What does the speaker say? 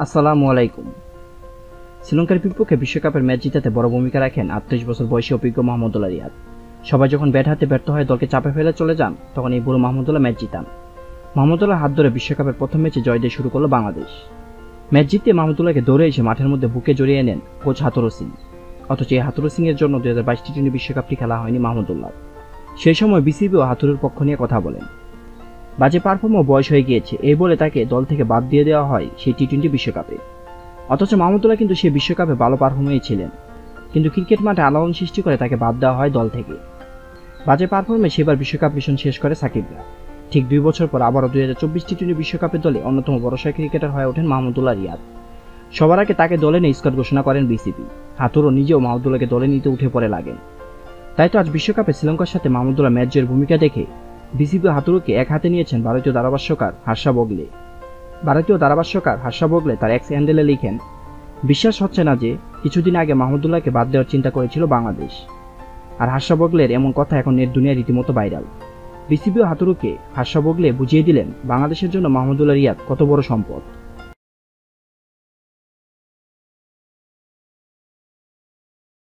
আসসালামু আলাইকুম। শ্রীলঙ্কার বিপক্ষে বিশ্বকাপের ম্যাচ জিতাতে বড় ভূমিকা রাখেন ৩৮ বছর বয়সী অভিজ্ঞ মাহমুদুল্লাহ রিয়াদ। সবাই যখন ব্যাট হাতে ব্যর্থ হয়ে দলকে চাপে ফেলে চলে যান, তখন এই বুড়ো মাহমুদুল্লাহ ম্যাচ জিতান। মাহমুদুল্লাহর হাত ধরে বিশ্বকাপের প্রথম ম্যাচে জয় দিয়ে শুরু করলো বাংলাদেশ। ম্যাচ জিততে মাহমুদুল্লাহকে দৌড়ে এসে মাঠের মধ্যে বুকে জড়িয়ে নেন কোচ হাতুরু সিং। অথচ এই হাতুরু সিং এর জন্য ২০২২ টি-20 বিশ্বকাপটি খেলা হয়নি মাহমুদুল্লাহ। সেই সময় বিসিবি ও হাতুরুর পক্ষ নিয়ে কথা বলেন। বাজে পারফর্ম ও বয়স হয়ে গিয়েছে এই বলে তাকে দল থেকে বাদ দিয়ে দেওয়া হয় সেই টি-20 বিশ্বকাপে। অথচ মাহমুদুল্লাহ কিন্তু সেই বিশ্বকাপে ভালো পারফর্মেই ছিলেন, কিন্তু ক্রিকেট মাঠে আলোড়ন সৃষ্টি করে তাকে বাদ দেওয়া হয় দল থেকে। বাজে পারফর্মে সেবার বিশ্বকাপ মিশন শেষ করে সাকিবরা। ঠিক ২ বছর পর আবারও ২০২৪ টি-20 বিশ্বকাপের দলে অন্যতম ভরসা ক্রিকেটার হয়ে ওঠেন মাহমুদুল্লাহ রিয়াদ। সবার আগে তাকে দলে নিয়ে স্কোয়াড ঘোষণা করেন বিসিবি। হাতুরও নিজেও মাহমুদুল্লাহকে দলে নিতে উঠে পড়ে লাগেন। তাই তো আজ বিশ্বকাপে শ্রীলঙ্কার সাথে মাহমুদুল্লাহ ম্যাচ জয়ের ভূমিকা দেখে বিসিবি হাতুরুকে এক হাতে নিয়েছেন ভারতীয় ধারাভাষ্যকার হার্ষা ভোগলে। ভারতীয় ধারাভাষ্যকার হার্ষা ভোগলে তার এক্স হ্যান্ডেলে লিখেন, বিশ্বাস হচ্ছে না যে কিছুদিন আগে মাহমুদুল্লাহকে বাদ দেওয়ার চিন্তা করেছিল বাংলাদেশ। আর হার্ষা ভোগলের এমন কথা এখন নেট দুনিয়ায় রীতিমতো ভাইরাল। বিসিবি ও হাতুরুকে হার্ষা ভোগলে বুঝিয়ে দিলেন বাংলাদেশের জন্য মাহমুদুল্লাহ রিয়াদ কত বড় সম্পদ।